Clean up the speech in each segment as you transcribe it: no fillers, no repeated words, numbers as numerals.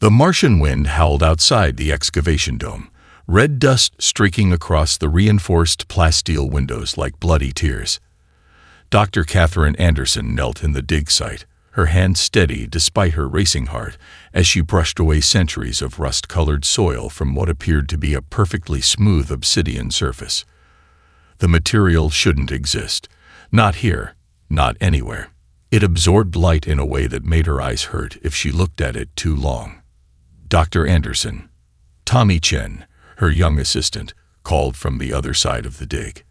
The Martian wind howled outside the excavation dome, red dust streaking across the reinforced plasteel windows like bloody tears. Dr. Catherine Anderson knelt in the dig site, her hand steady despite her racing heart, as she brushed away centuries of rust-colored soil from what appeared to be a perfectly smooth obsidian surface. The material shouldn't exist. Not here, not anywhere. It absorbed light in a way that made her eyes hurt if she looked at it too long. Dr. Anderson, Tommy Chen, her young assistant, called from the other side of the dig.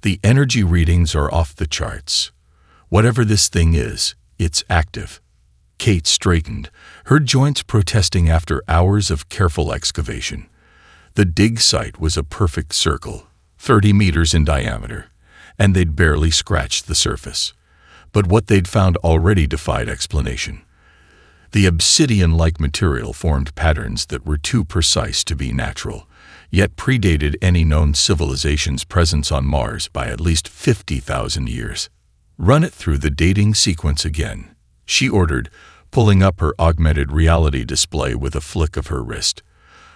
The energy readings are off the charts. Whatever this thing is, it's active. Kate straightened, her joints protesting after hours of careful excavation. The dig site was a perfect circle, 30 meters in diameter, and they'd barely scratched the surface. But what they'd found already defied explanation. The obsidian-like material formed patterns that were too precise to be natural, yet predated any known civilization's presence on Mars by at least 50,000 years. "Run it through the dating sequence again," she ordered, pulling up her augmented reality display with a flick of her wrist.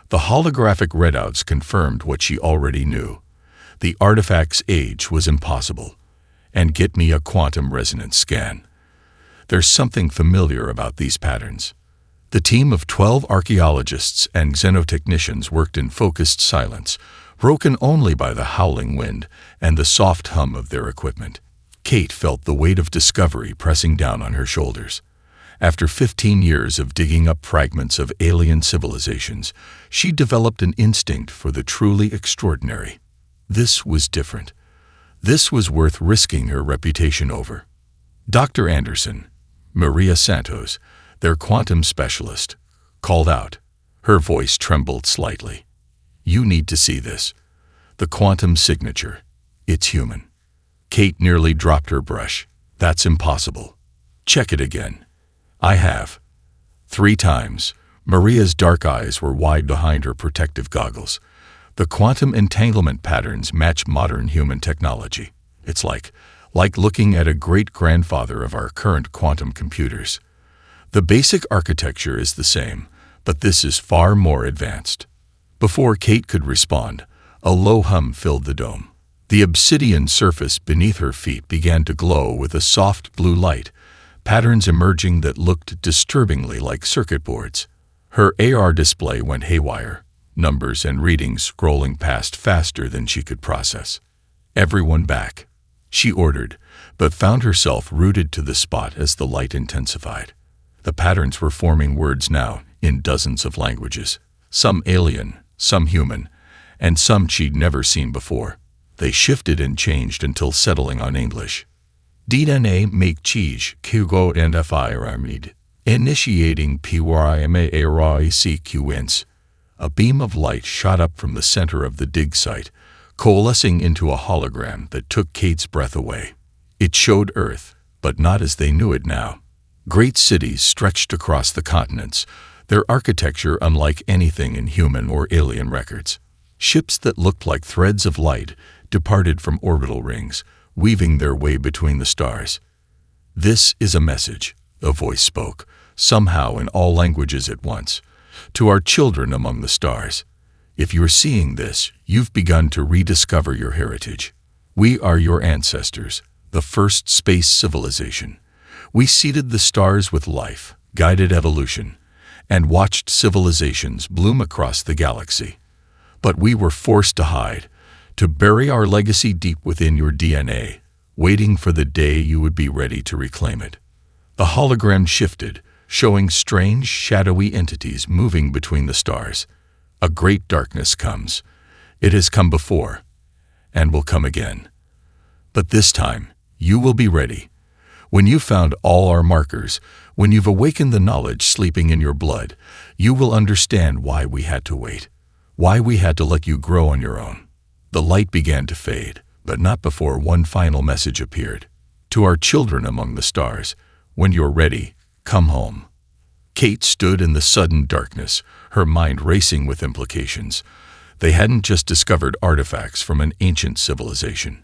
The holographic readouts confirmed what she already knew. The artifact's age was impossible. "And get me a quantum resonance scan." There's something familiar about these patterns. The team of 12 archaeologists and xenotechnicians worked in focused silence, broken only by the howling wind and the soft hum of their equipment. Kate felt the weight of discovery pressing down on her shoulders. After 15 years of digging up fragments of alien civilizations, she developed an instinct for the truly extraordinary. This was different. This was worth risking her reputation over. Dr. Anderson, Maria Santos, their quantum specialist, called out. Her voice trembled slightly. "You need to see this. The quantum signature. It's human." Kate nearly dropped her brush. "That's impossible." "Check it again." "I have." 3 times. Maria's dark eyes were wide behind her protective goggles. The quantum entanglement patterns match modern human technology. It's like looking at a great-grandfather of our current quantum computers. The basic architecture is the same, but this is far more advanced. Before Kate could respond, a low hum filled the dome. The obsidian surface beneath her feet began to glow with a soft blue light, patterns emerging that looked disturbingly like circuit boards. Her AR display went haywire, numbers and readings scrolling past faster than she could process. "Everyone back," she ordered, but found herself rooted to the spot as the light intensified. The patterns were forming words now in dozens of languages, some alien, some human, and some she'd never seen before. They shifted and changed until settling on English. DNA make cheese, Kugo and Firamid. Initiating PYMA A beam of light shot up from the center of the dig site, coalescing into a hologram that took Kate's breath away. It showed Earth, but not as they knew it now. Great cities stretched across the continents, their architecture unlike anything in human or alien records. Ships that looked like threads of light departed from orbital rings, weaving their way between the stars. "This is a message," a voice spoke, somehow in all languages at once. "To our children among the stars. If you're seeing this, you've begun to rediscover your heritage. We are your ancestors, the first space civilization. We seeded the stars with life, guided evolution, and watched civilizations bloom across the galaxy. But we were forced to hide, to bury our legacy deep within your DNA, waiting for the day you would be ready to reclaim it." The hologram shifted, showing strange, shadowy entities moving between the stars. "A great darkness comes. It has come before, and will come again. But this time, you will be ready. When you've found all our markers, when you've awakened the knowledge sleeping in your blood, you will understand why we had to wait, why we had to let you grow on your own." The light began to fade, but not before one final message appeared. "To our children among the stars, when you're ready, come home." Kate stood in the sudden darkness, her mind racing with implications. They hadn't just discovered artifacts from an ancient civilization.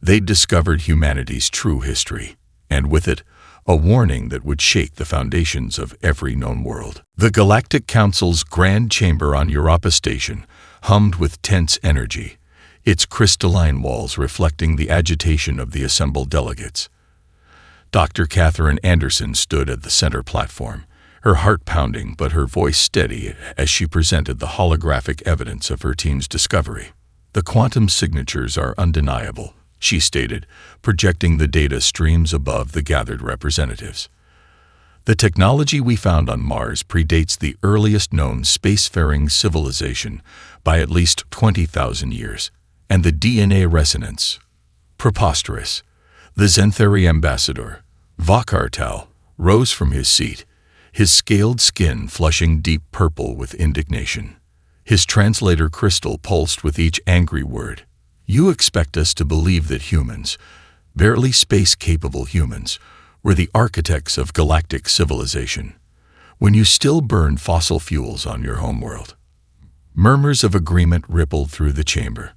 They'd discovered humanity's true history, and with it, a warning that would shake the foundations of every known world. The Galactic Council's grand chamber on Europa Station hummed with tense energy, its crystalline walls reflecting the agitation of the assembled delegates. Dr. Catherine Anderson stood at the center platform, her heart pounding but her voice steady as she presented the holographic evidence of her team's discovery. "The quantum signatures are undeniable," she stated, projecting the data streams above the gathered representatives. "The technology we found on Mars predates the earliest known spacefaring civilization by at least 20,000 years. And the DNA resonance? Preposterous." The Zenthari ambassador, Vakartal, rose from his seat, his scaled skin flushing deep purple with indignation. His translator crystal pulsed with each angry word. "You expect us to believe that humans, barely space-capable humans, were the architects of galactic civilization, when you still burn fossil fuels on your homeworld?" Murmurs of agreement rippled through the chamber.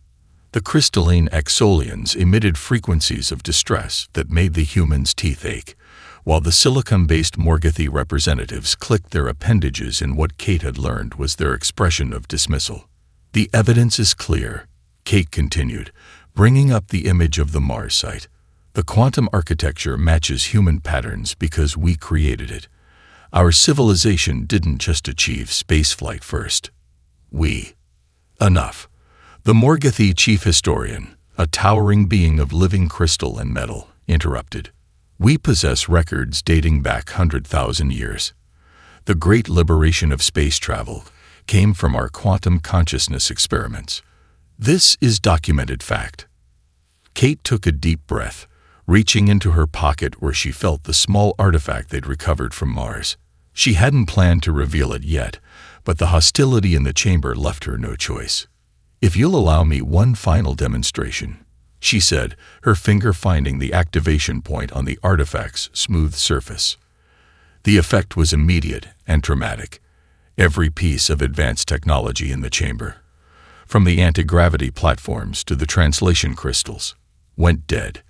The crystalline Axolians emitted frequencies of distress that made the humans' teeth ache, while the silicon-based Morgathi representatives clicked their appendages in what Kate had learned was their expression of dismissal. "The evidence is clear," Kate continued, bringing up the image of the Mars site. "The quantum architecture matches human patterns because we created it. Our civilization didn't just achieve spaceflight first. Enough." The Morgathi chief historian, a towering being of living crystal and metal, interrupted. "We possess records dating back 100,000 years. The great liberation of space travel came from our quantum consciousness experiments. This is documented fact." Kate took a deep breath, reaching into her pocket where she felt the small artifact they'd recovered from Mars. She hadn't planned to reveal it yet, but the hostility in the chamber left her no choice. "If you'll allow me one final demonstration," she said, her finger finding the activation point on the artifact's smooth surface. The effect was immediate and dramatic. Every piece of advanced technology in the chamber, from the anti-gravity platforms to the translation crystals, went dead.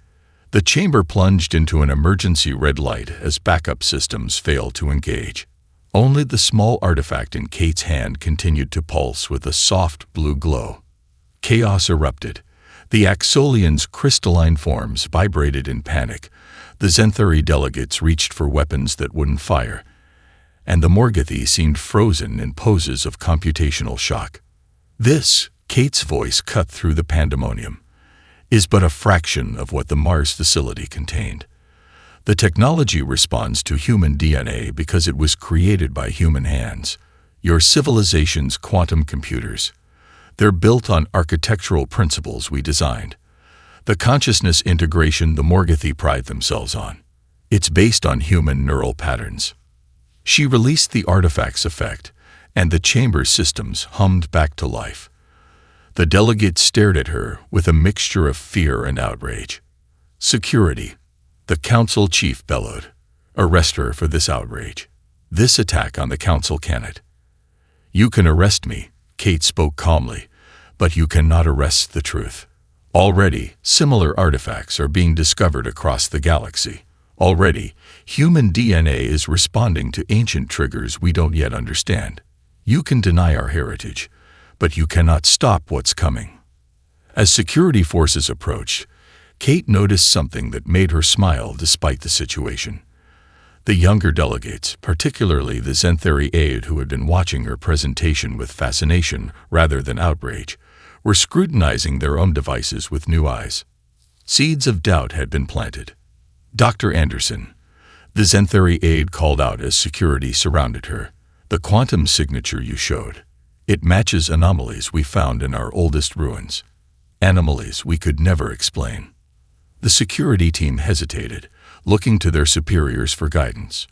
The chamber plunged into an emergency red light as backup systems failed to engage. Only the small artifact in Kate's hand continued to pulse with a soft blue glow. Chaos erupted. The Axolians' crystalline forms vibrated in panic. The Zenthari delegates reached for weapons that wouldn't fire, and the Morgathi seemed frozen in poses of computational shock. "This," Kate's voice cut through the pandemonium, "is but a fraction of what the Mars facility contained. The technology responds to human DNA because it was created by human hands. Your civilization's quantum computers. They're built on architectural principles we designed. The consciousness integration the Morgathi pride themselves on. It's based on human neural patterns." She released the artifact's effect, and the chamber's systems hummed back to life. The delegates stared at her with a mixture of fear and outrage. "Security," the council chief bellowed. "Arrest her for this outrage. This attack on the council cannot." "You can arrest me," Kate spoke calmly, "but you cannot arrest the truth. Already, similar artifacts are being discovered across the galaxy. Already, human DNA is responding to ancient triggers we don't yet understand. You can deny our heritage, but you cannot stop what's coming." As security forces approached, Kate noticed something that made her smile despite the situation. The younger delegates, particularly the Zenthari aide who had been watching her presentation with fascination rather than outrage, were scrutinizing their own devices with new eyes. Seeds of doubt had been planted. "Dr. Anderson," the Zenthari aide called out as security surrounded her, "the quantum signature you showed. It matches anomalies we found in our oldest ruins. Anomalies we could never explain." The security team hesitated, looking to their superiors for guidance.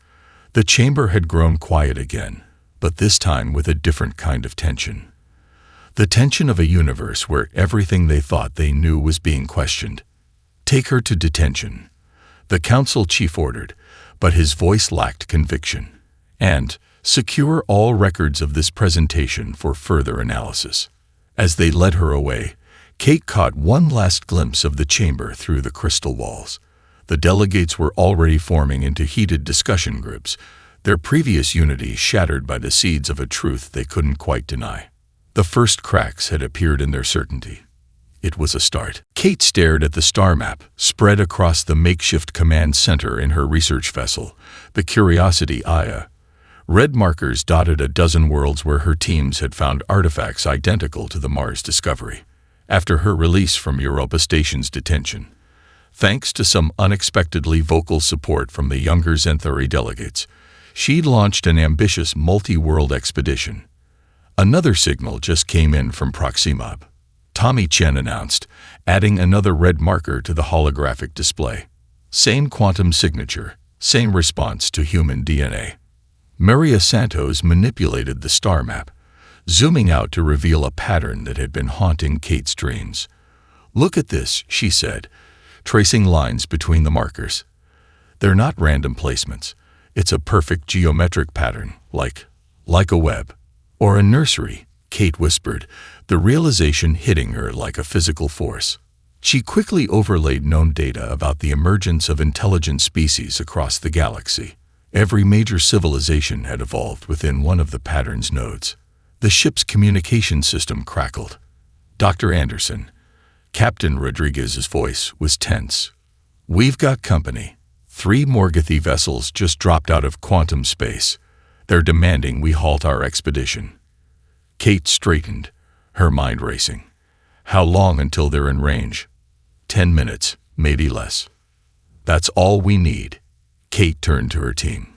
The chamber had grown quiet again, but this time with a different kind of tension. The tension of a universe where everything they thought they knew was being questioned. "Take her to detention," the council chief ordered, but his voice lacked conviction. "And secure all records of this presentation for further analysis." As they led her away, Kate caught one last glimpse of the chamber through the crystal walls. The delegates were already forming into heated discussion groups, their previous unity shattered by the seeds of a truth they couldn't quite deny. The first cracks had appeared in their certainty. It was a start. Kate stared at the star map spread across the makeshift command center in her research vessel, the Curiosity Aya. Red markers dotted a dozen worlds where her teams had found artifacts identical to the Mars discovery after her release from Europa Station's detention. Thanks to some unexpectedly vocal support from the younger Xanthari delegates, she'd launched an ambitious multi-world expedition. Another signal just came in from Proximab. Tommy Chen announced, adding another red marker to the holographic display. Same quantum signature, same response to human DNA. Maria Santos manipulated the star map, zooming out to reveal a pattern that had been haunting Kate's dreams. "Look at this," she said, tracing lines between the markers. "They're not random placements. It's a perfect geometric pattern, like a web. Or a nursery," Kate whispered, the realization hitting her like a physical force. She quickly overlaid known data about the emergence of intelligent species across the galaxy. Every major civilization had evolved within one of the pattern's nodes. The ship's communication system crackled. "Dr. Anderson," Captain Rodriguez's voice was tense. "We've got company. 3 Morgothi vessels just dropped out of quantum space. They're demanding we halt our expedition." Kate straightened, her mind racing. "How long until they're in range?" 10 minutes, maybe less." "That's all we need." Kate turned to her team.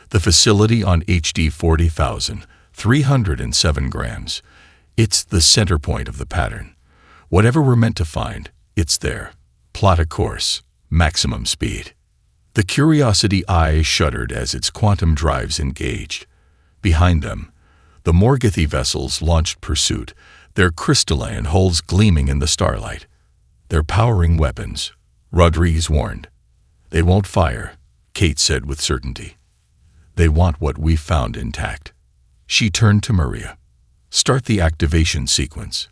"The facility on HD 40,000, 307 grams. It's the center point of the pattern. Whatever we're meant to find, it's there. Plot a course, maximum speed." The Curiosity Eye shuddered as its quantum drives engaged. Behind them, the Morgothi vessels launched pursuit, their crystalline hulls gleaming in the starlight. "They're powering weapons," Rodriguez warned. "They won't fire," Kate said with certainty. "They want what we found intact." She turned to Maria. "Start the activation sequence,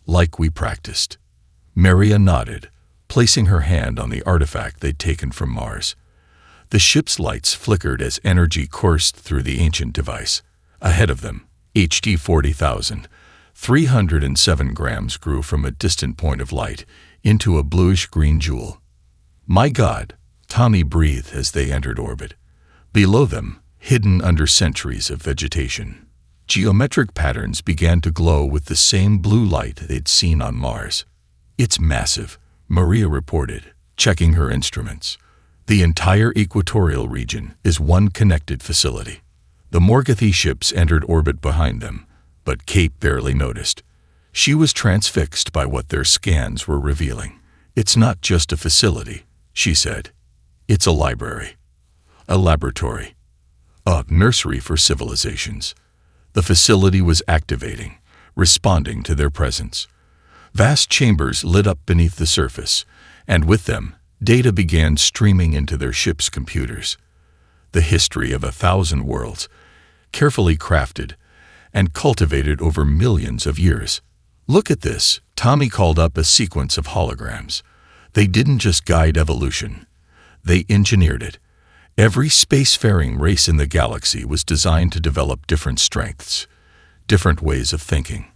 like we practiced." Maria nodded, placing her hand on the artifact they'd taken from Mars. The ship's lights flickered as energy coursed through the ancient device. Ahead of them, HD 40,000, 307 grams grew from a distant point of light into a bluish-green jewel. "My God," Tommy breathed as they entered orbit. Below them, hidden under centuries of vegetation, geometric patterns began to glow with the same blue light they'd seen on Mars. "It's massive," Maria reported, checking her instruments. "The entire equatorial region is one connected facility." The Morgothi ships entered orbit behind them, but Kate barely noticed. She was transfixed by what their scans were revealing. "It's not just a facility," she said. "It's a library, a laboratory, a nursery for civilizations." The facility was activating, responding to their presence. Vast chambers lit up beneath the surface, and with them, data began streaming into their ship's computers. The history of 1,000 worlds, carefully crafted and cultivated over millions of years. "Look at this," Tommy called up a sequence of holograms. "They didn't just guide evolution. They engineered it. Every spacefaring race in the galaxy was designed to develop different strengths, different ways of thinking.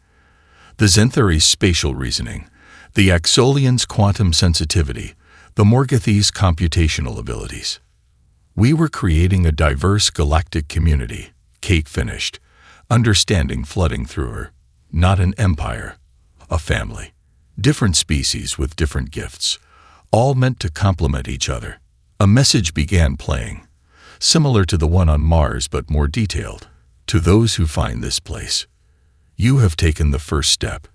The Xanthari's spatial reasoning, the Axolians' quantum sensitivity, the Morgothi's computational abilities. We were creating a diverse galactic community," Kate finished, understanding flooding through her. "Not an empire, a family. Different species with different gifts, all meant to complement each other." A message began playing, similar to the one on Mars but more detailed. "To those who find this place, you have taken the first step.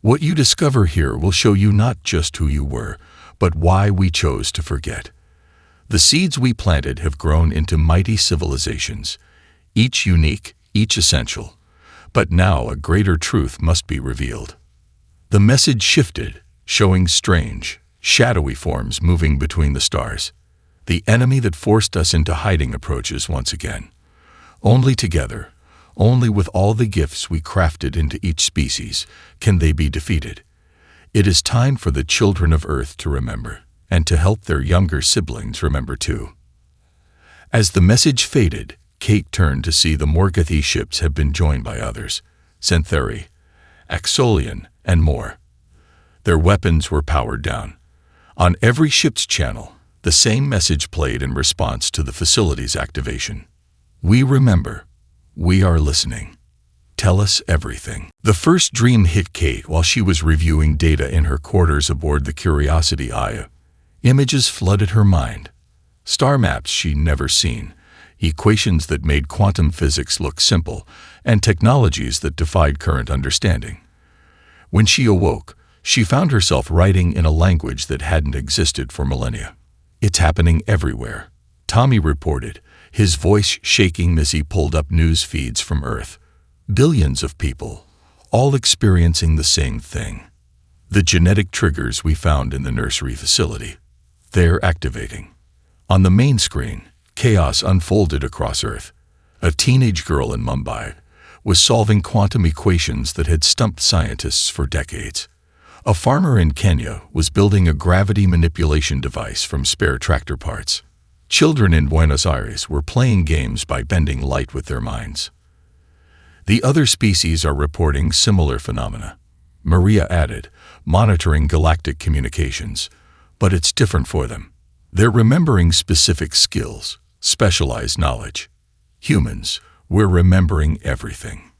What you discover here will show you not just who you were, but why we chose to forget. The seeds we planted have grown into mighty civilizations, each unique, each essential. But now a greater truth must be revealed." The message shifted, showing strange, shadowy forms moving between the stars. "The enemy that forced us into hiding approaches once again. Only together, only with all the gifts we crafted into each species, can they be defeated. It is time for the children of Earth to remember. and to help their younger siblings remember too. As the message faded, Kate turned to see the Morgoth ships had been joined by others, Xanthari, Axolian, and more. Their weapons were powered down. On every ship's channel, the same message played in response to the facility's activation. We remember. We are listening. Tell us everything. The first dream hit Kate while she was reviewing data in her quarters aboard the Curiosity Aya. Images flooded her mind. Star maps she'd never seen, equations that made quantum physics look simple, and technologies that defied current understanding. When she awoke, she found herself writing in a language that hadn't existed for millennia. It's happening everywhere, Tommy reported, his voice shaking as he pulled up news feeds from Earth. Billions of people, all experiencing the same thing. The genetic triggers we found in the nursery facility. They're activating. On the main screen, chaos unfolded across Earth. A teenage girl in Mumbai was solving quantum equations that had stumped scientists for decades. A farmer in Kenya was building a gravity manipulation device from spare tractor parts. Children in Buenos Aires were playing games by bending light with their minds. The other species are reporting similar phenomena, Maria added, monitoring galactic communications. But it's different for them. They're remembering specific skills, specialized knowledge. Humans, we're remembering everything.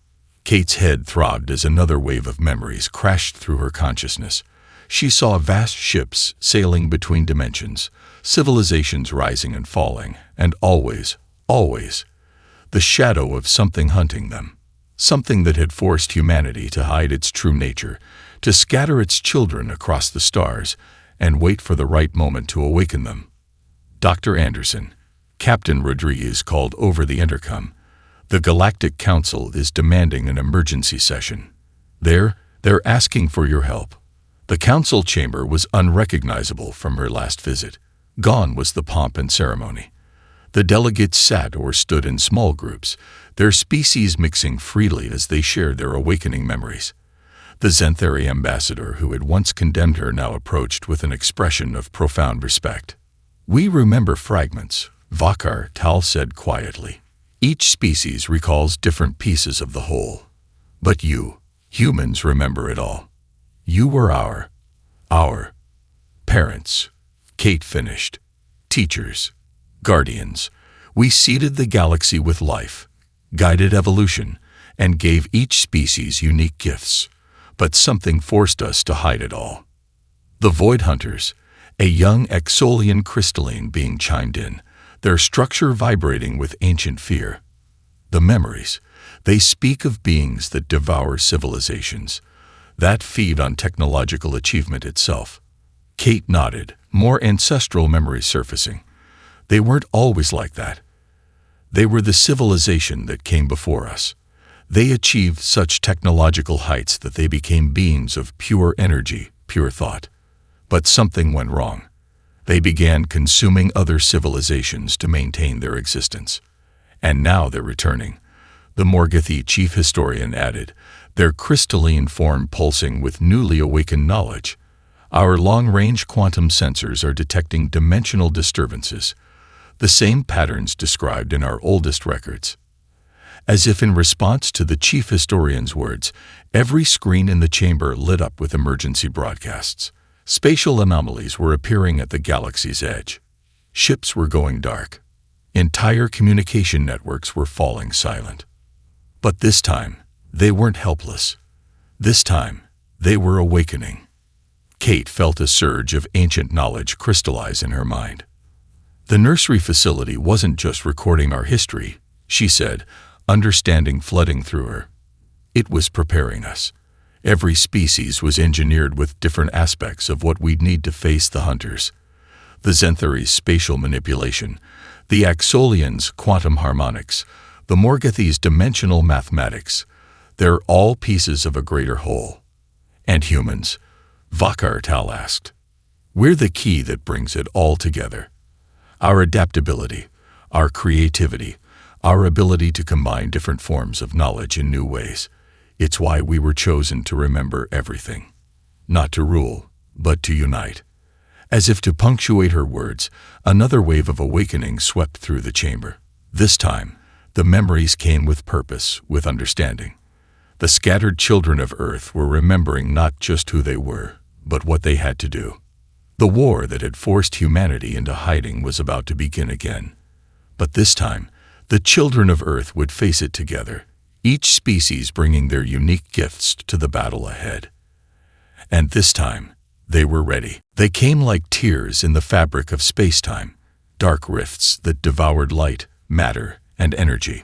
Kate's head throbbed as another wave of memories crashed through her consciousness. She saw vast ships sailing between dimensions, civilizations rising and falling, and always, the shadow of something hunting them. Something that had forced humanity to hide its true nature, to scatter its children across the stars, and wait for the right moment to awaken them. Dr. Anderson, Captain Rodriguez called over the intercom. The Galactic Council is demanding an emergency session. They're asking for your help. The council chamber was unrecognizable from her last visit. Gone was the pomp and ceremony. The delegates sat or stood in small groups, their species mixing freely as they shared their awakening memories. The Xanthari ambassador who had once condemned her now approached with an expression of profound respect. We remember fragments, Vakar Tal said quietly. Each species recalls different pieces of the whole. But you, humans, remember it all. You were our parents, Kate finished. Teachers, guardians. We seeded the galaxy with life, guided evolution, and gave each species unique gifts. But something forced us to hide it all. The Void Hunters, a young Axolian crystalline being chimed in, their structure vibrating with ancient fear. The memories, they speak of beings that devour civilizations, that feed on technological achievement itself. Kate nodded, more ancestral memories surfacing. They weren't always like that. They were the civilization that came before us. They achieved such technological heights that they became beings of pure energy, pure thought. But something went wrong. They began consuming other civilizations to maintain their existence. And now they're returning. The Morgoth chief historian added, their crystalline form pulsing with newly awakened knowledge. Our long-range quantum sensors are detecting dimensional disturbances, the same patterns described in our oldest records. As if in response to the chief historian's words, every screen in the chamber lit up with emergency broadcasts. Spatial anomalies were appearing at the galaxy's edge. Ships were going dark. Entire communication networks were falling silent. But this time, they weren't helpless. This time, they were awakening. Kate felt a surge of ancient knowledge crystallize in her mind. The nursery facility wasn't just recording our history, she said, understanding flooding through her. It was preparing us. Every species was engineered with different aspects of what we'd need to face the hunters. The Xanthari's spatial manipulation, the Axolians' quantum harmonics, the Morgothi's dimensional mathematics. They're all pieces of a greater whole. And humans, Vakar Tal asked. We're the key that brings it all together. Our adaptability, our creativity, our ability to combine different forms of knowledge in new ways. It's why we were chosen to remember everything. Not to rule, but to unite. As if to punctuate her words, another wave of awakening swept through the chamber. This time, the memories came with purpose, with understanding. The scattered children of Earth were remembering not just who they were, but what they had to do. The war that had forced humanity into hiding was about to begin again. But this time, the children of Earth would face it together, each species bringing their unique gifts to the battle ahead. And this time, they were ready. They came like tears in the fabric of space-time, dark rifts that devoured light, matter, and energy.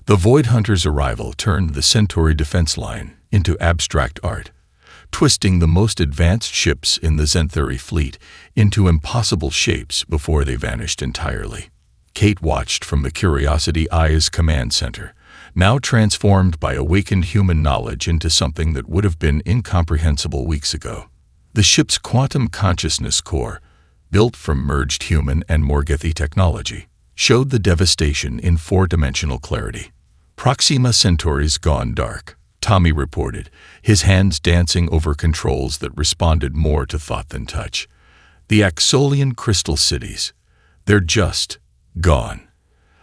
The Void Hunters' arrival turned the Centauri defense line into abstract art, twisting the most advanced ships in the Centauri fleet into impossible shapes before they vanished entirely. Kate watched from the Curiosity Eye's command center, now transformed by awakened human knowledge into something that would have been incomprehensible weeks ago. The ship's quantum consciousness core, built from merged human and Morgethi technology, showed the devastation in four-dimensional clarity. Proxima Centauri's gone dark, Tommy reported, his hands dancing over controls that responded more to thought than touch. The Axolian crystal cities, they're just gone,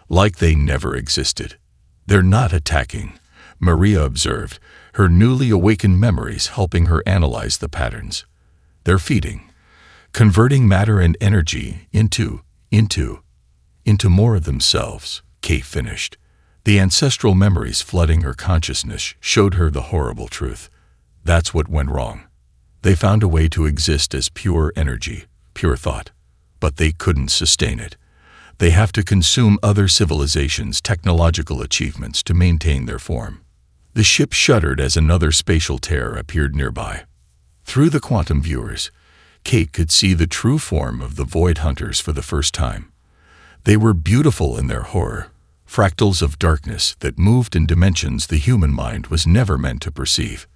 like they never existed. They're not attacking, Maria observed, her newly awakened memories helping her analyze the patterns. They're feeding, converting matter and energy into more of themselves, Kate finished. The ancestral memories flooding her consciousness showed her the horrible truth. That's what went wrong. They found a way to exist as pure energy, pure thought, but they couldn't sustain it. They have to consume other civilizations' technological achievements to maintain their form. The ship shuddered as another spatial tear appeared nearby. Through the quantum viewers, Kate could see the true form of the Void Hunters for the first time. They were beautiful in their horror, fractals of darkness that moved in dimensions the human mind was never meant to perceive.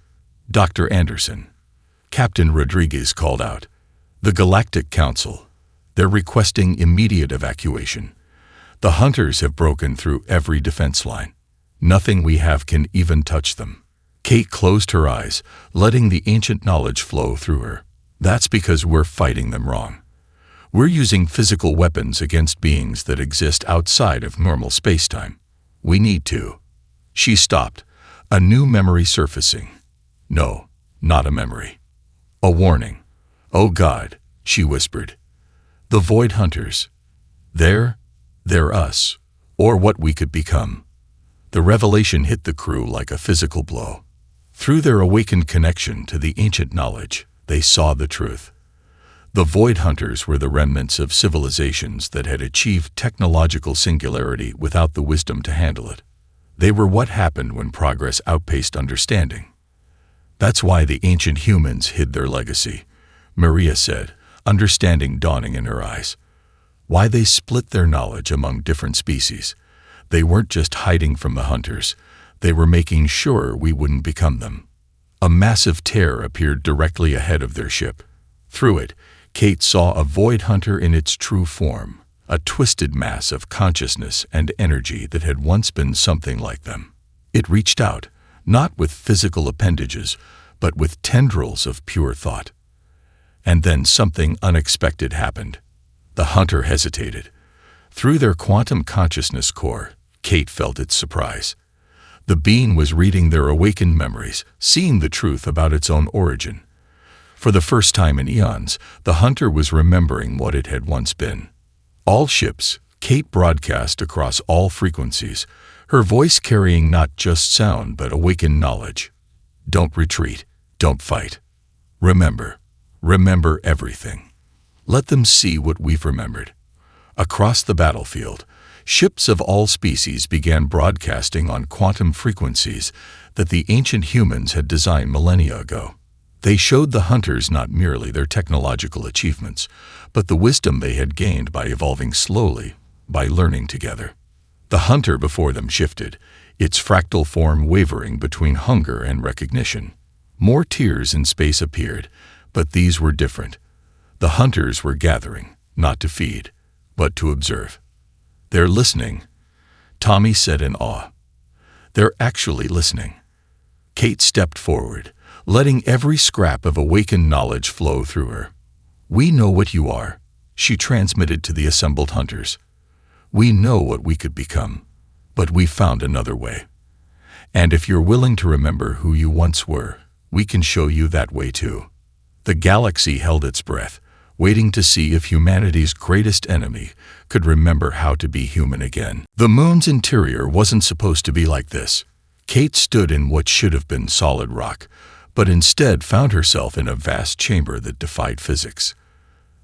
Dr. Anderson, Captain Rodriguez called out. The Galactic Council. They're requesting immediate evacuation. The Hunters have broken through every defense line. Nothing we have can even touch them. Kate closed her eyes, letting the ancient knowledge flow through her. That's because we're fighting them wrong. We're using physical weapons against beings that exist outside of normal space-time. We need to. She stopped, a new memory surfacing. No, not a memory. A warning. Oh God, she whispered. The Void Hunters. They're us, or what we could become. The revelation hit the crew like a physical blow. Through their awakened connection to the ancient knowledge, they saw the truth. The Void Hunters were the remnants of civilizations that had achieved technological singularity without the wisdom to handle it. They were what happened when progress outpaced understanding. That's why the ancient humans hid their legacy, Maria said, understanding dawning in her eyes. Why they split their knowledge among different species. They weren't just hiding from the Hunters. They were making sure we wouldn't become them. A massive tear appeared directly ahead of their ship. Through it, Kate saw a Void Hunter in its true form, a twisted mass of consciousness and energy that had once been something like them. It reached out, not with physical appendages, but with tendrils of pure thought. And then something unexpected happened. The Hunter hesitated. Through their quantum consciousness core, Kate felt its surprise. The being was reading their awakened memories, seeing the truth about its own origin. For the first time in eons, the Hunter was remembering what it had once been. All ships, Kate broadcast across all frequencies, her voice carrying not just sound but awakened knowledge. Don't retreat. Don't fight. Remember. Remember everything. Let them see what we've remembered. Across the battlefield, ships of all species began broadcasting on quantum frequencies that the ancient humans had designed millennia ago. They showed the Hunters not merely their technological achievements, but the wisdom they had gained by evolving slowly, by learning together. The Hunter before them shifted, its fractal form wavering between hunger and recognition. More tears in space appeared, but these were different. The Hunters were gathering, not to feed, but to observe. They're listening, Tommy said in awe. They're actually listening. Kate stepped forward, letting every scrap of awakened knowledge flow through her. "We know what you are," she transmitted to the assembled hunters. "We know what we could become, but we found another way. And if you're willing to remember who you once were, we can show you that way too." The galaxy held its breath, waiting to see if humanity's greatest enemy could remember how to be human again. The moon's interior wasn't supposed to be like this. Kate stood in what should have been solid rock, but instead found herself in a vast chamber that defied physics.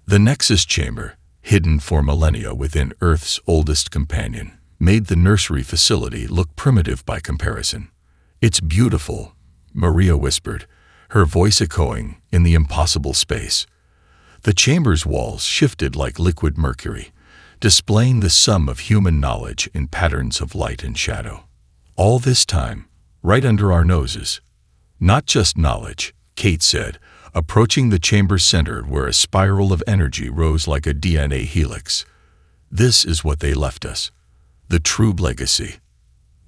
The Nexus Chamber, hidden for millennia within Earth's oldest companion, made the nursery facility look primitive by comparison. "It's beautiful," Maria whispered, her voice echoing in the impossible space. The chamber's walls shifted like liquid mercury, displaying the sum of human knowledge in patterns of light and shadow. "All this time, right under our noses." "Not just knowledge," Kate said, approaching the chamber's center where a spiral of energy rose like a DNA helix. "This is what they left us. The true legacy."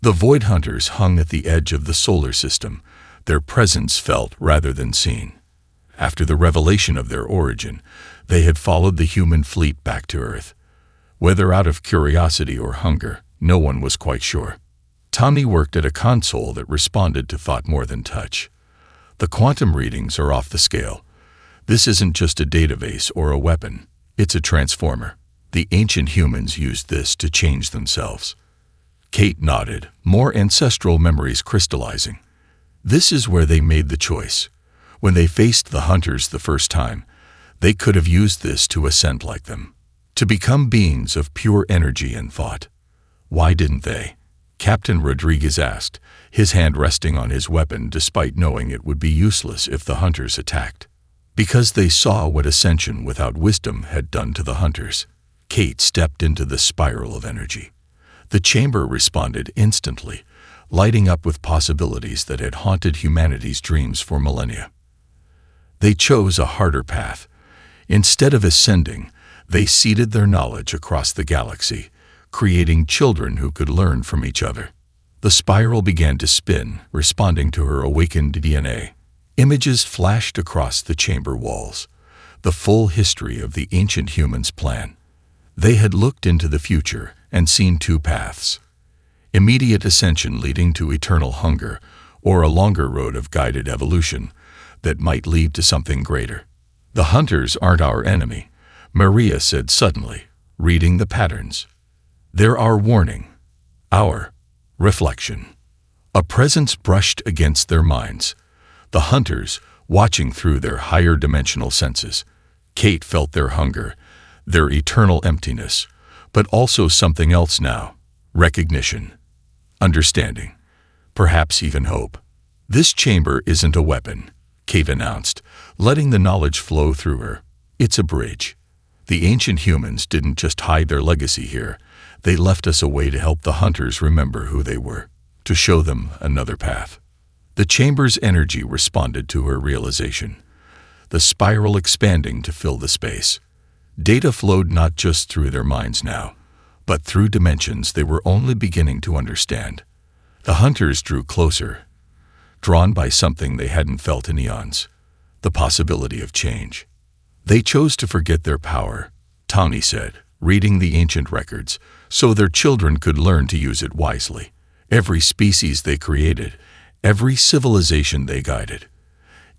The Void Hunters hung at the edge of the solar system, their presence felt rather than seen. After the revelation of their origin, they had followed the human fleet back to Earth. Whether out of curiosity or hunger, no one was quite sure. Tommy worked at a console that responded to thought more than touch. "The quantum readings are off the scale. This isn't just a database or a weapon, it's a transformer. The ancient humans used this to change themselves." Kate nodded, more ancestral memories crystallizing. This is where they made the choice. When they faced the hunters the first time, they could have used this to ascend like them, to become beings of pure energy and thought. Why didn't they? Captain Rodriguez asked, his hand resting on his weapon despite knowing it would be useless if the hunters attacked. Because they saw what ascension without wisdom had done to the hunters. Kate stepped into the spiral of energy. The chamber responded instantly, lighting up with possibilities that had haunted humanity's dreams for millennia. They chose a harder path. Instead of ascending, they seeded their knowledge across the galaxy, creating children who could learn from each other. The spiral began to spin, responding to her awakened DNA. Images flashed across the chamber walls, the full history of the ancient humans' plan. They had looked into the future and seen two paths: immediate ascension leading to eternal hunger, or a longer road of guided evolution that might lead to something greater. "The hunters aren't our enemy," Maria said suddenly, reading the patterns. "They're our warning, our reflection." A presence brushed against their minds. The hunters, watching through their higher dimensional senses. Kate felt their hunger, their eternal emptiness, but also something else now: recognition, understanding, perhaps even hope. "This chamber isn't a weapon," Kate announced, letting the knowledge flow through her. "It's a bridge. The ancient humans didn't just hide their legacy here. They left us a way to help the hunters remember who they were, to show them another path." The chamber's energy responded to her realization, the spiral expanding to fill the space. Data flowed not just through their minds now, but through dimensions they were only beginning to understand. The hunters drew closer, drawn by something they hadn't felt in eons: the possibility of change. "They chose to forget their power," Tawny said, reading the ancient records, "so their children could learn to use it wisely. Every species they created, every civilization they guided.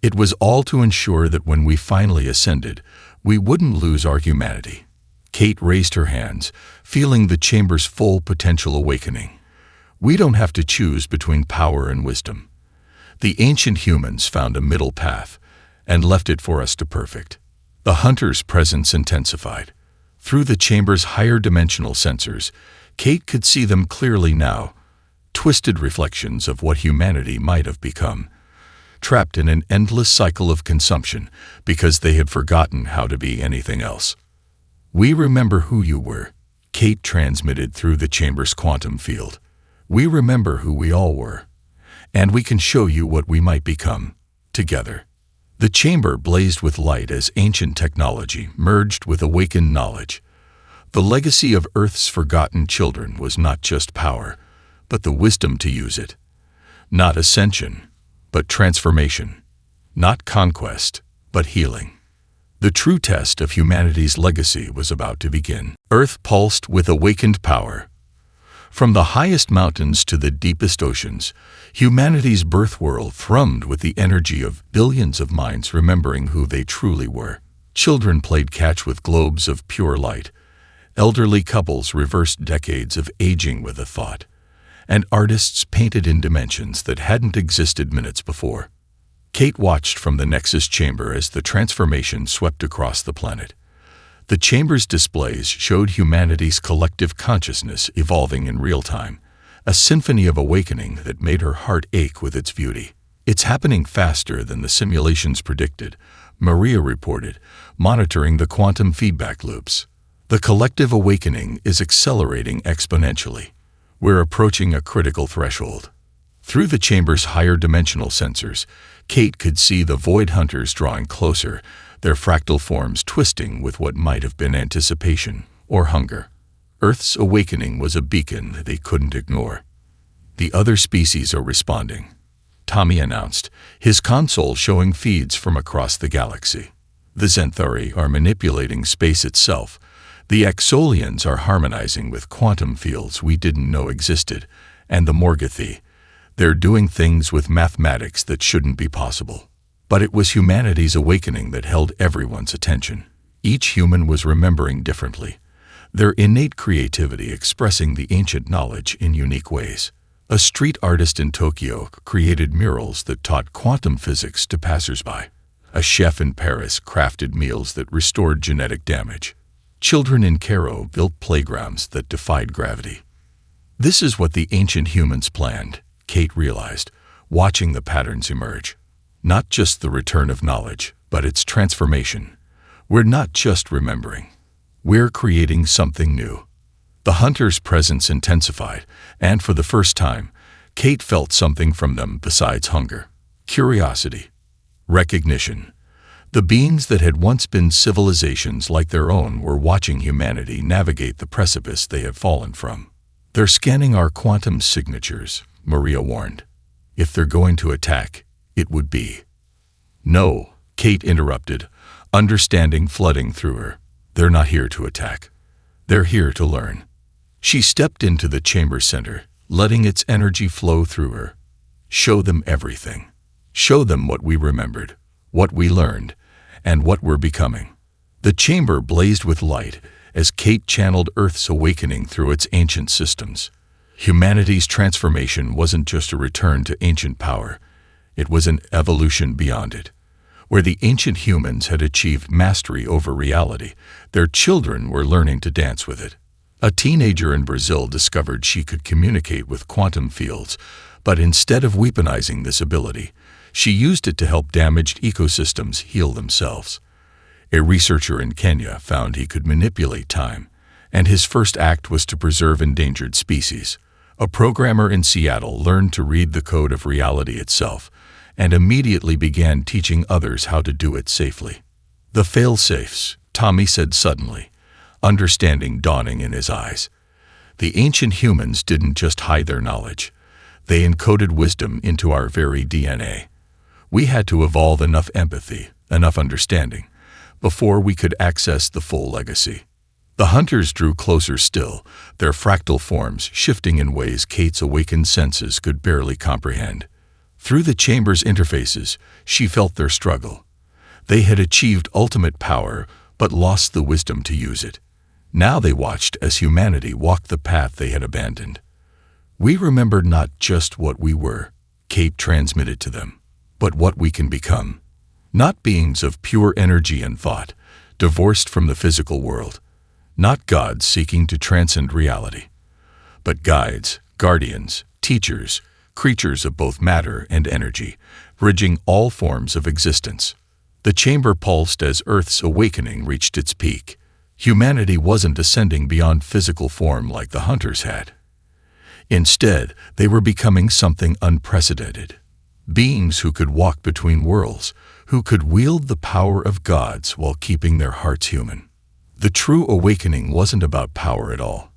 It was all to ensure that when we finally ascended, we wouldn't lose our humanity." Kate raised her hands, feeling the chamber's full potential awakening. "We don't have to choose between power and wisdom. The ancient humans found a middle path and left it for us to perfect." The hunter's presence intensified. Through the chamber's higher dimensional sensors, Kate could see them clearly now, twisted reflections of what humanity might have become, trapped in an endless cycle of consumption because they had forgotten how to be anything else. "We remember who you were," Kate transmitted through the chamber's quantum field. "We remember who we all were, and we can show you what we might become, together." The chamber blazed with light as ancient technology merged with awakened knowledge. The legacy of Earth's forgotten children was not just power, but the wisdom to use it. Not ascension, but transformation. Not conquest, but healing. The true test of humanity's legacy was about to begin. Earth pulsed with awakened power. From the highest mountains to the deepest oceans, humanity's birth world thrummed with the energy of billions of minds remembering who they truly were. Children played catch with globes of pure light. Elderly couples reversed decades of aging with a thought. And artists painted in dimensions that hadn't existed minutes before. Kate watched from the Nexus chamber as the transformation swept across the planet. The chamber's displays showed humanity's collective consciousness evolving in real time, a symphony of awakening that made her heart ache with its beauty. "It's happening faster than the simulations predicted," Maria reported, monitoring the quantum feedback loops. "The collective awakening is accelerating exponentially. We're approaching a critical threshold." Through the chamber's higher dimensional sensors, Kate could see the Void Hunters drawing closer, their fractal forms twisting with what might have been anticipation or hunger. Earth's awakening was a beacon they couldn't ignore. "The other species are responding," Tommy announced, his console showing feeds from across the galaxy. "The Xanthari are manipulating space itself. The Exolians are harmonizing with quantum fields we didn't know existed, and the Morgothi, they're doing things with mathematics that shouldn't be possible." But it was humanity's awakening that held everyone's attention. Each human was remembering differently, their innate creativity expressing the ancient knowledge in unique ways. A street artist in Tokyo created murals that taught quantum physics to passersby. A chef in Paris crafted meals that restored genetic damage. Children in Cairo built playgrounds that defied gravity. This is what the ancient humans planned, Kate realized, watching the patterns emerge. Not just the return of knowledge, but its transformation. We're not just remembering. We're creating something new. The hunters' presence intensified, and for the first time, Kate felt something from them besides hunger. Curiosity. Recognition. The beings that had once been civilizations like their own were watching humanity navigate the precipice they had fallen from. "They're scanning our quantum signatures," Maria warned. "If they're going to attack, it would be." "No," Kate interrupted, understanding flooding through her. "They're not here to attack. They're here to learn." She stepped into the chamber center, letting its energy flow through her. "Show them everything. Show them what we remembered, what we learned, and what we're becoming." The chamber blazed with light as Kate channeled Earth's awakening through its ancient systems. Humanity's transformation wasn't just a return to ancient power. It was an evolution beyond it. Where the ancient humans had achieved mastery over reality, their children were learning to dance with it. A teenager in Brazil discovered she could communicate with quantum fields, but instead of weaponizing this ability, she used it to help damaged ecosystems heal themselves. A researcher in Kenya found he could manipulate time, and his first act was to preserve endangered species. A programmer in Seattle learned to read the code of reality itself, and immediately began teaching others how to do it safely. "The fail-safes," Tommy said suddenly, understanding dawning in his eyes. The ancient humans didn't just hide their knowledge. They encoded wisdom into our very DNA. We had to evolve enough empathy, enough understanding, before we could access the full legacy. The hunters drew closer still, their fractal forms shifting in ways Kate's awakened senses could barely comprehend. Through the chamber's interfaces, she felt their struggle. They had achieved ultimate power, but lost the wisdom to use it. Now they watched as humanity walked the path they had abandoned. "We remembered not just what we were," Kate transmitted to them, "but what we can become. Not beings of pure energy and thought, divorced from the physical world. Not gods seeking to transcend reality, but guides, guardians, teachers, creatures of both matter and energy, bridging all forms of existence." The chamber pulsed as Earth's awakening reached its peak. Humanity wasn't ascending beyond physical form like the hunters had. Instead, they were becoming something unprecedented. Beings who could walk between worlds, who could wield the power of gods while keeping their hearts human. The true awakening wasn't about power at all.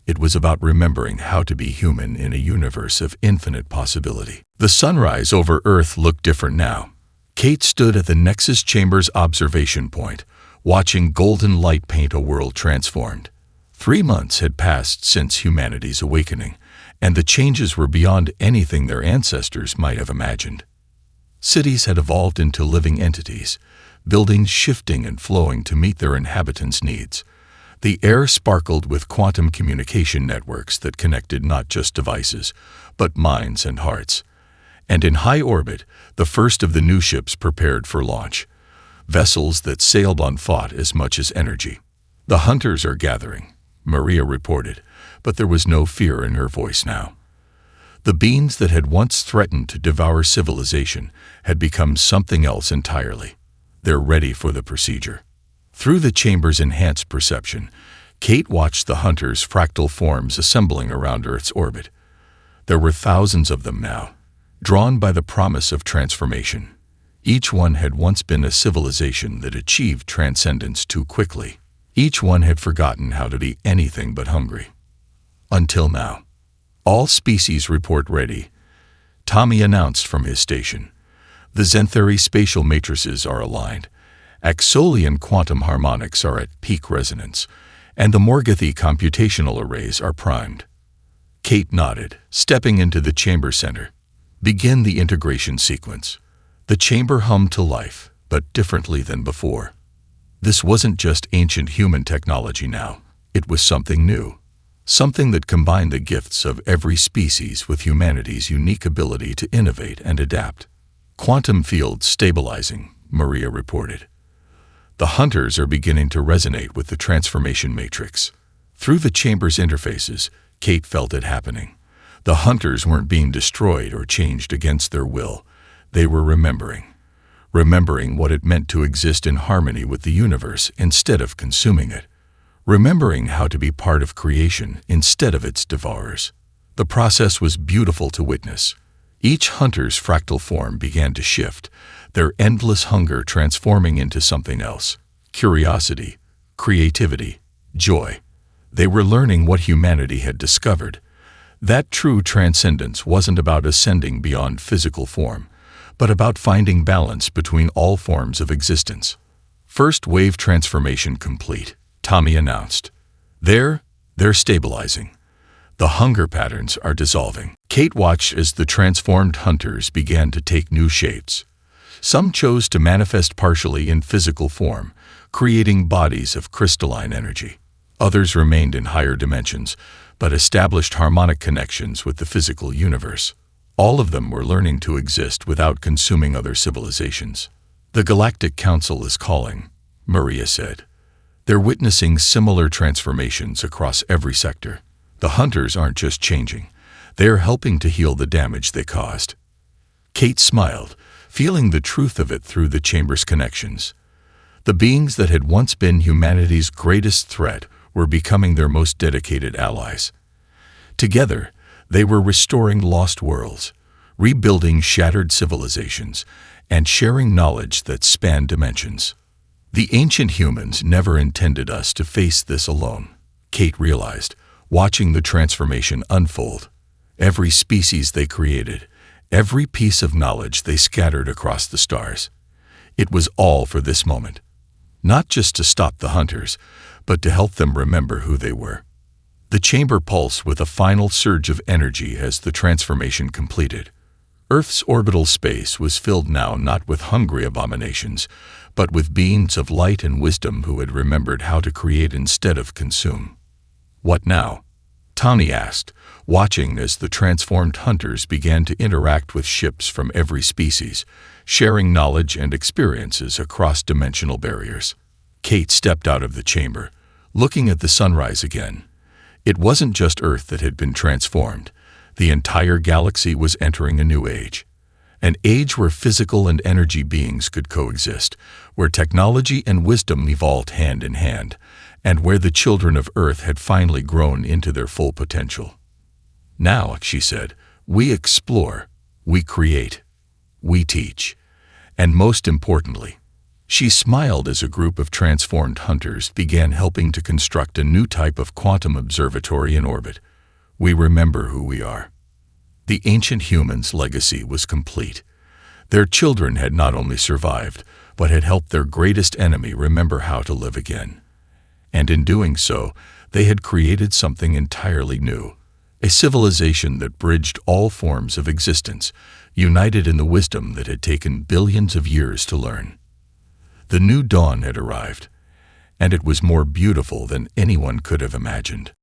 It was about remembering how to be human in a universe of infinite possibility. The sunrise over Earth looked different now. Kate stood at the Nexus Chamber's observation point, watching golden light paint a world transformed. 3 months had passed since humanity's awakening, and the changes were beyond anything their ancestors might have imagined. Cities had evolved into living entities, buildings shifting and flowing to meet their inhabitants' needs. The air sparkled with quantum communication networks that connected not just devices, but minds and hearts. And in high orbit, the first of the new ships prepared for launch. Vessels that sailed on thought as much as energy. "The hunters are gathering," Maria reported, but there was no fear in her voice now. The beings that had once threatened to devour civilization had become something else entirely. They're ready for the procedure. Through the chamber's enhanced perception, Kate watched the hunters' fractal forms assembling around Earth's orbit. There were thousands of them now, drawn by the promise of transformation. Each one had once been a civilization that achieved transcendence too quickly. Each one had forgotten how to be anything but hungry. Until now. "All species report ready," Tommy announced from his station. "The Zentheri spatial matrices are aligned. Axolian quantum harmonics are at peak resonance, and the Morgothi computational arrays are primed." Kate nodded, stepping into the chamber center. "Begin the integration sequence." The chamber hummed to life, but differently than before. This wasn't just ancient human technology now. It was something new. Something that combined the gifts of every species with humanity's unique ability to innovate and adapt. "Quantum field stabilizing," Maria reported. "The hunters are beginning to resonate with the transformation matrix." Through the chamber's interfaces, Kate felt it happening. The hunters weren't being destroyed or changed against their will. They were remembering what it meant to exist in harmony with the universe instead of consuming it. Remembering how to be part of creation instead of its devourers. The process was beautiful to witness. Each hunter's fractal form began to shift, their endless hunger transforming into something else. Curiosity, creativity, joy. They were learning what humanity had discovered. That true transcendence wasn't about ascending beyond physical form, but about finding balance between all forms of existence. "First wave transformation complete," Tommy announced. They're stabilizing. The hunger patterns are dissolving." Kate watched as the transformed hunters began to take new shapes. Some chose to manifest partially in physical form, creating bodies of crystalline energy. Others remained in higher dimensions, but established harmonic connections with the physical universe. All of them were learning to exist without consuming other civilizations. "The Galactic Council is calling," Maria said. "They're witnessing similar transformations across every sector. The hunters aren't just changing. They're helping to heal the damage they caused." Kate smiled, feeling the truth of it through the chamber's connections. The beings that had once been humanity's greatest threat were becoming their most dedicated allies. Together, they were restoring lost worlds, rebuilding shattered civilizations, and sharing knowledge that spanned dimensions. "The ancient humans never intended us to face this alone," Kate realized, watching the transformation unfold. Every species they created, every piece of knowledge they scattered across the stars. It was all for this moment. Not just to stop the hunters, but to help them remember who they were. The chamber pulsed with a final surge of energy as the transformation completed. Earth's orbital space was filled now not with hungry abominations, but with beings of light and wisdom who had remembered how to create instead of consume. "What now?" Tommy asked, watching as the transformed hunters began to interact with ships from every species, sharing knowledge and experiences across dimensional barriers. Kate stepped out of the chamber, looking at the sunrise again. It wasn't just Earth that had been transformed. The entire galaxy was entering a new age. An age where physical and energy beings could coexist, where technology and wisdom evolved hand in hand, and where the children of Earth had finally grown into their full potential. "Now," she said, "we explore, we create, we teach, and most importantly," she smiled as a group of transformed hunters began helping to construct a new type of quantum observatory in orbit. "We remember who we are." The ancient humans' legacy was complete. Their children had not only survived, but had helped their greatest enemy remember how to live again. And in doing so, they had created something entirely new, a civilization that bridged all forms of existence, united in the wisdom that had taken billions of years to learn. The new dawn had arrived, and it was more beautiful than anyone could have imagined.